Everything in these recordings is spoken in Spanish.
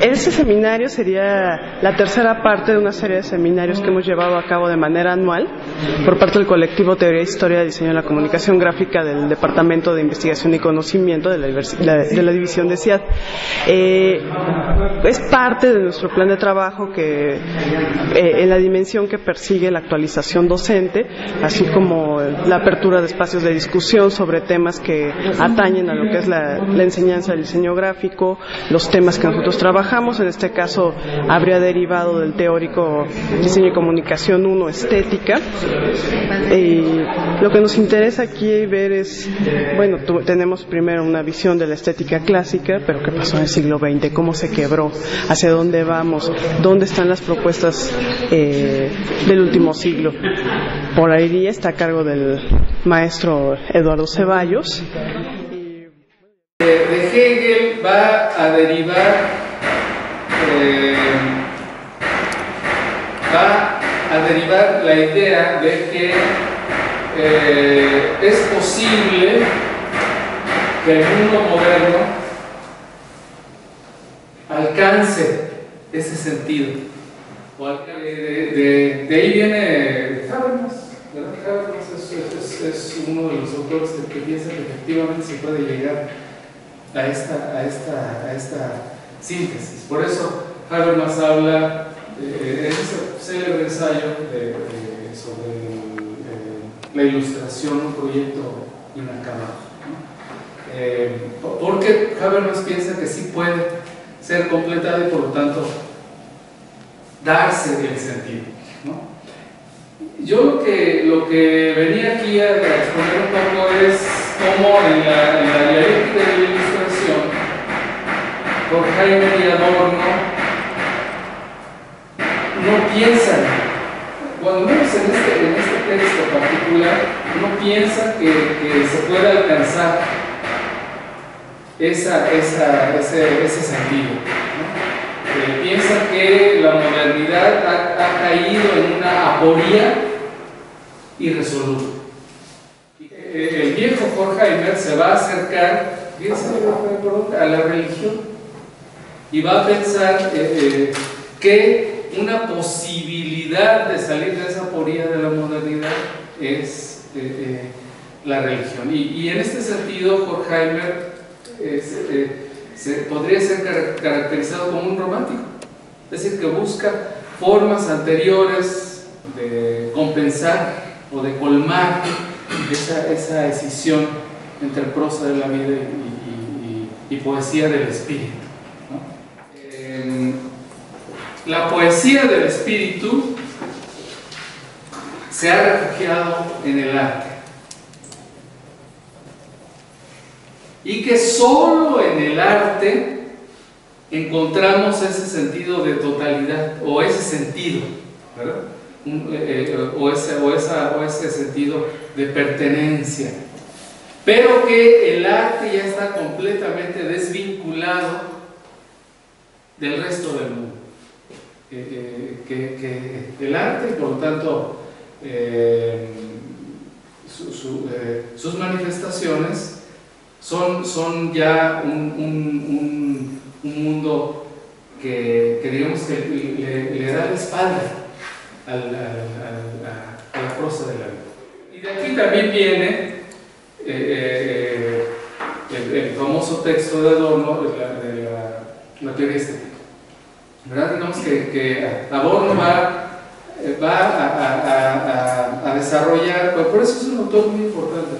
Este seminario sería la tercera parte de una serie de seminarios que hemos llevado a cabo de manera anual por parte del colectivo Teoría, Historia, Diseño de la Comunicación Gráfica del Departamento de Investigación y Conocimiento de la División de CIAD. Es parte de nuestro plan de trabajo que en la dimensión que persigue la actualización docente, así como la apertura de espacios de discusión sobre temas que atañen a lo que es la enseñanza del diseño gráfico, los temas que nosotros trabajamos. En este caso habría derivado del teórico Diseño y Comunicación 1, Estética. Lo que nos interesa aquí ver es, bueno, tenemos primero una visión de la estética clásica, pero qué pasó en el siglo XX, cómo se quebró, hacia dónde vamos, dónde están las propuestas del último siglo. Por ahí está a cargo del maestro Eduardo Ceballos. De Hegel va a derivar la idea de que es posible que el mundo moderno alcance ese sentido. De ahí viene Habermas, ¿verdad? Habermas es uno de los autores que piensa que efectivamente se puede llegar a esta síntesis. Por eso Habermas habla en ese célebre ensayo sobre la ilustración, un proyecto inacabado, ¿no? Porque Habermas piensa que sí puede ser completado y por lo tanto darse el sentido, ¿no? Yo lo que venía aquí a exponer un poco es cómo en la dialéctica de la ilustración, Horkheimer y Adorno no piensan, cuando menos en este texto particular, no piensan que se pueda alcanzar ese sentido, ¿no? Piensa que la modernidad ha caído en una aporía irresoluble. El viejo Horkheimer se va a acercar, a la religión y va a pensar que una posibilidad de salir de esa aporía de la modernidad es la religión. Y en este sentido Horkheimer podría ser caracterizado como un romántico, es decir, que busca formas anteriores de compensar o de colmar esa escisión entre prosa de la vida y poesía del espíritu, ¿no? La poesía del espíritu se ha refugiado en el arte, y que solo en el arte encontramos ese sentido de totalidad, o ese sentido, ¿verdad? O ese sentido de pertenencia, pero que el arte ya está completamente desvinculado del resto del mundo, que el arte, por lo tanto, sus manifestaciones son ya un mundo que digamos que le da la espalda a la prosa de la vida. Y de aquí también viene el famoso texto de Adorno de la teoría estética, ¿verdad? Digamos que Adorno va a desarrollar, por eso es un autor muy importante,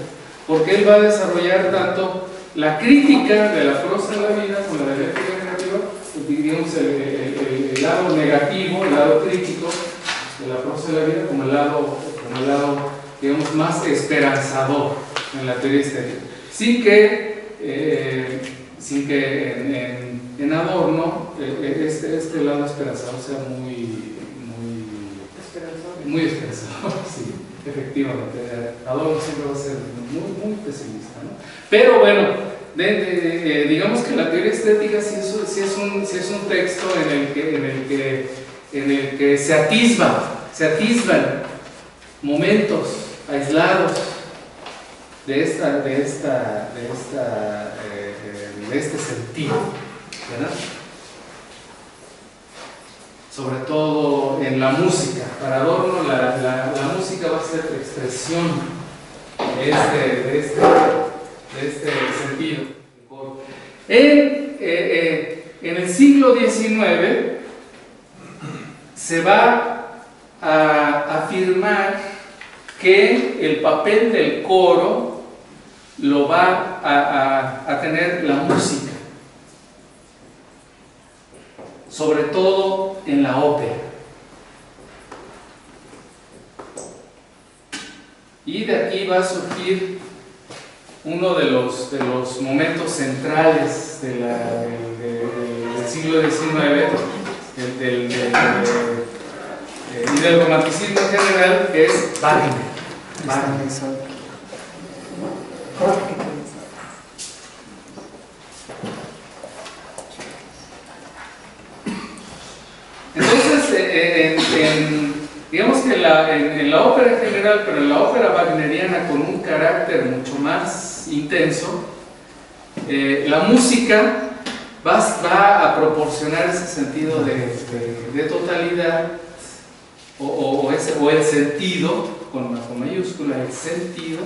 porque él va a desarrollar tanto la crítica de la prosa de la vida como la dialéctica negativa, digamos el lado negativo, el lado crítico de la prosa de la vida, como el lado digamos más esperanzador en la teoría estética, sin que en Adorno este lado esperanzador sea muy esperanzador, sí. Efectivamente, Adorno siempre va a ser muy pesimista, ¿no? Pero bueno, digamos que la teoría estética sí es un texto en el que se atisban momentos aislados de este sentido, ¿verdad? sobre todo en la música. Para Adorno la música va a ser expresión de este sentido. En el siglo XIX se va a afirmar que el papel del coro lo va a tener la música, sobre todo en la ópera. Y de aquí va a surgir uno de los momentos centrales del siglo XIX, y del romanticismo en general, que es Wagner. Entonces, digamos que en la ópera en general, pero en la ópera wagneriana con un carácter mucho más intenso, la música va a proporcionar ese sentido de totalidad, o el sentido, con mayúscula, el sentido,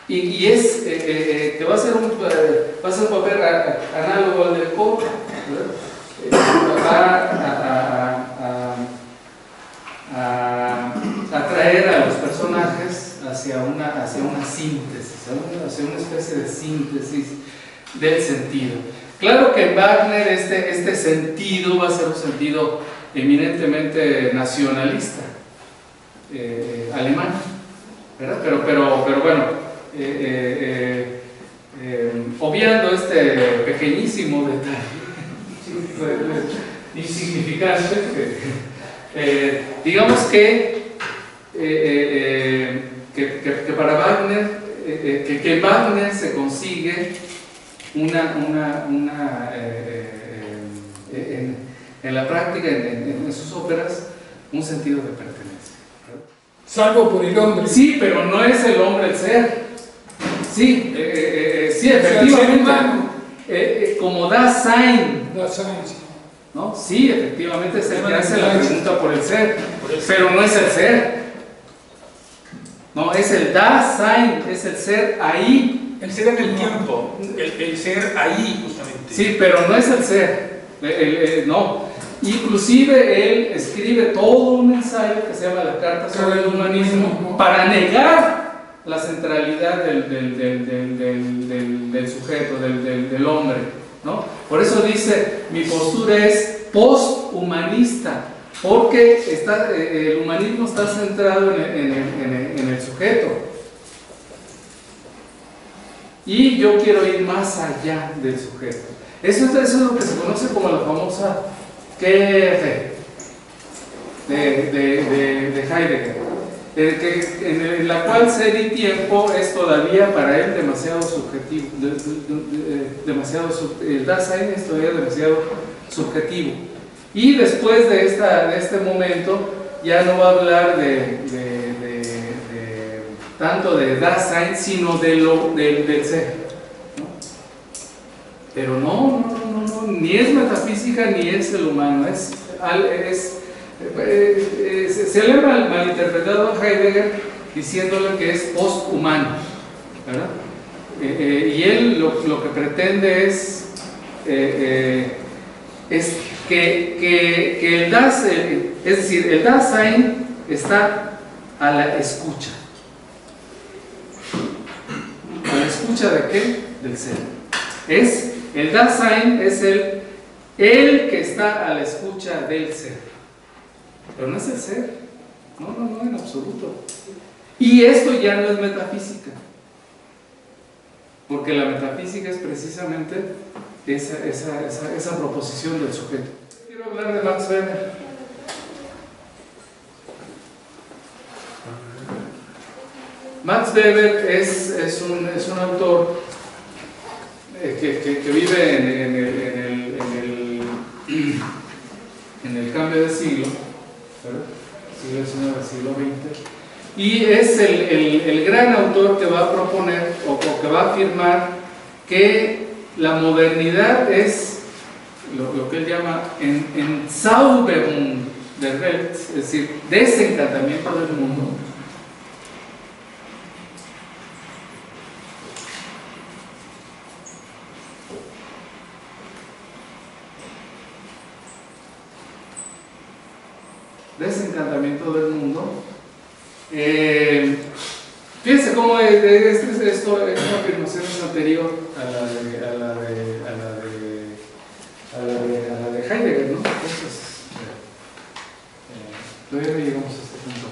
y es que va a ser un papel análogo al del coro, va a atraer a los personajes hacia una síntesis, hacia una especie de síntesis del sentido. Claro que en Wagner este sentido va a ser un sentido eminentemente nacionalista, alemán, ¿verdad? Pero bueno, obviando este pequeñísimo detalle insignificante, digamos que para Wagner, que en Wagner se consigue en la práctica, en sus óperas, un sentido de pertenencia. Salvo por el hombre. Sí, pero no es el hombre el ser. Sí, sí, efectivamente. Como Dasein. ¿No? Sí, efectivamente es el que hace la pregunta por el ser, pero no es el ser. No, es el Dasein, es el ser ahí. El ser en el tiempo, el ser ahí justamente. Sí, pero no es el ser. No. Inclusive él escribe todo un ensayo que se llama La Carta sobre el Humanismo para negar la centralidad del sujeto, del hombre, ¿no? Por eso dice, mi postura es posthumanista, porque el humanismo está centrado en el sujeto. Y yo quiero ir más allá del sujeto. Eso es lo que se conoce como la famosa QF de Heidegger, en la cual ser y tiempo es todavía para él demasiado subjetivo, el Dasein es todavía demasiado subjetivo. Y después de este momento ya no va a hablar tanto de Dasein, sino del ser, ¿no? Pero no, ni es metafísica ni es el humano, se le ha malinterpretado a Heidegger diciéndole que es posthumano, ¿verdad? Y él lo que pretende es que el Dasein, es decir, el Dasein está a la escucha. ¿A la escucha de qué? Del ser. El Dasein es el que está a la escucha del ser. Pero no es el ser, no, en absoluto. Y esto ya no es metafísica, porque la metafísica es precisamente esa proposición del sujeto. Quiero hablar de Max Weber. Max Weber es un autor que vive en el cambio de siglo, siglo XIX, siglo XX, y es el gran autor que va a proponer o que va a afirmar que la modernidad es lo que él llama en Zauberung der Welt, es decir, desencantamiento del mundo. Desencantamiento del mundo. Fíjense cómo esta afirmación es anterior a la de Heidegger, ¿no? Entonces, todavía no llegamos a este punto.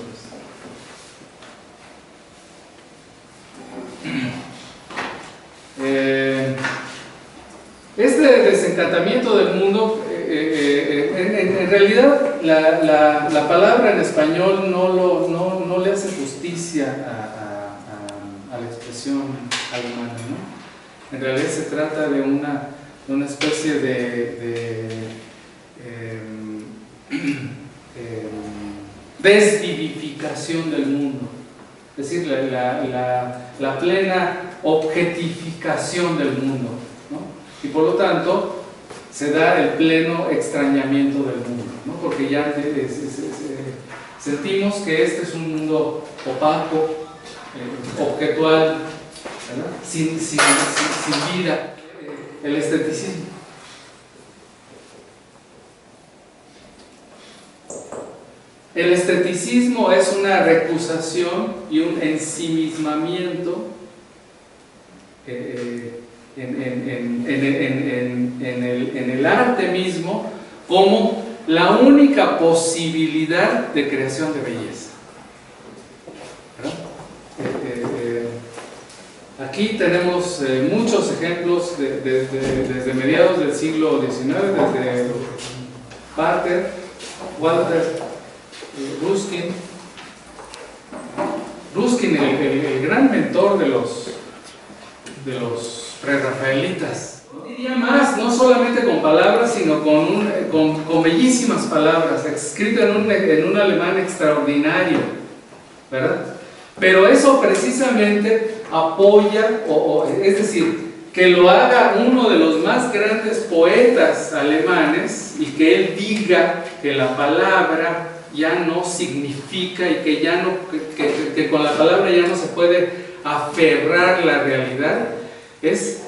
Este desencantamiento del mundo, en realidad la palabra en español no le hace justicia a la expresión alemana, ¿no? En realidad se trata de una especie de desvivificación del mundo, es decir, la plena objetificación del mundo, ¿no? Y por lo tanto se da el pleno extrañamiento del mundo, ¿no? Porque ya sentimos que este es un mundo opaco, objetual, ¿verdad? Sin vida. El esteticismo. El esteticismo es una recusación y un ensimismamiento en el arte mismo como la única posibilidad de creación de belleza. ¿Verdad? Aquí tenemos muchos ejemplos desde mediados del siglo XIX, desde Barthes, Walter, Ruskin, el gran mentor de los prerrafaelitas. Diría más, no solamente con palabras, sino con bellísimas palabras, escrito en un alemán extraordinario, ¿verdad? Pero eso precisamente apoya, es decir, que lo haga uno de los más grandes poetas alemanes y que él diga que la palabra ya no significa y que con la palabra ya no se puede aferrar la realidad, es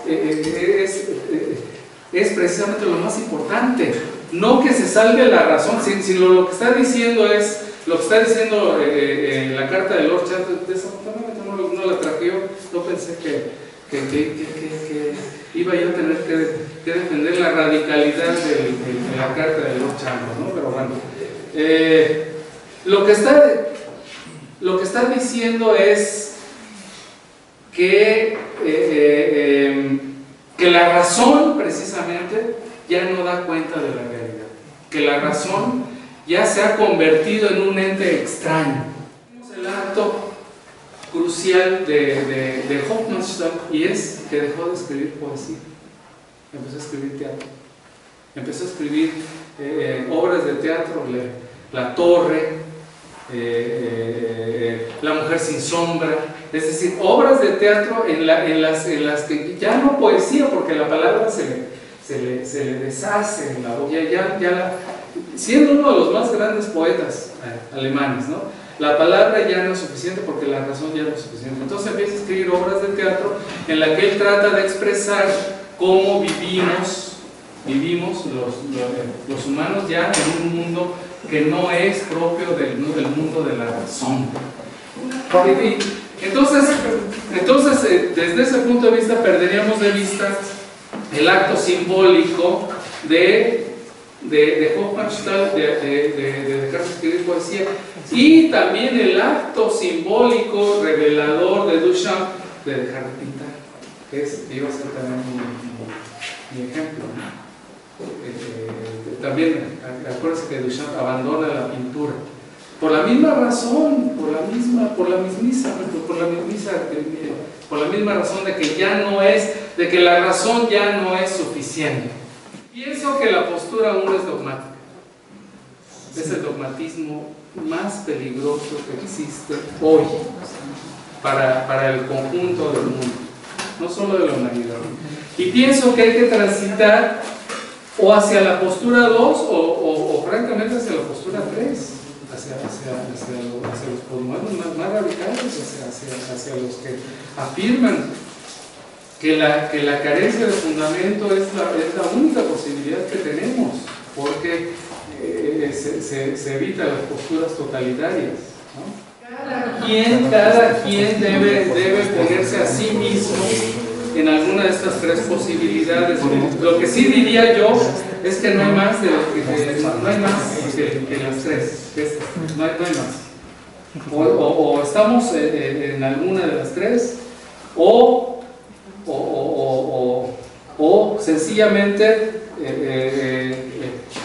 precisamente lo más importante. No que se salga la razón, sino lo que está diciendo es lo que está diciendo en la carta de Lord Chatham. Desafortunadamente no la traje yo. No pensé que iba yo a tener que defender la radicalidad de la carta de Lord Chatham, ¿no? Pero bueno, lo que está diciendo es que la razón precisamente ya no da cuenta de la realidad, que la razón ya se ha convertido en un ente extraño. El acto crucial de Hofmannsthal, y es que dejó de escribir poesía, empezó a escribir teatro, empezó a escribir obras de teatro, La Torre, La Mujer sin sombra, es decir, obras de teatro en las que ya no poesía, porque la palabra se le deshace en la boca, siendo uno de los más grandes poetas alemanes, ¿no? La palabra ya no es suficiente porque la razón ya no es suficiente. Entonces empieza a escribir obras de teatro en la que él trata de expresar cómo vivimos los humanos ya en un mundo que no es propio del mundo de la razón. Entonces, desde ese punto de vista perderíamos de vista el acto simbólico de Hofmannsthal, de dejarse escribir poesía, y también el acto simbólico revelador de Duchamp de dejar de pintar, que iba a ser también mi ejemplo, ¿no? También acuérdense que Duchamp abandona la pintura por la misma razón, por la misma razón de que de que la razón ya no es suficiente. Pienso que la postura 1 es dogmática. Es el dogmatismo más peligroso que existe hoy para el conjunto del mundo, no solo de la humanidad. Y pienso que hay que transitar o hacia la postura 2 o francamente hacia la postura 3, hacia los postmodernos más radicales, hacia los que afirman que la carencia de fundamento es la única posibilidad que tenemos, porque se evita las posturas totalitarias, ¿no? Cada quien debe ponerse a sí mismo en alguna de estas tres posibilidades. Lo que sí diría yo es que no hay más que las tres, no hay más. O estamos en alguna de las tres, o sencillamente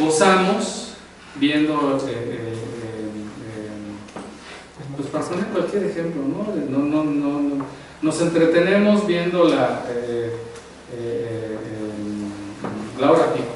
gozamos viendo, pues para poner cualquier ejemplo, ¿no? Nos entretenemos viendo la hora pico.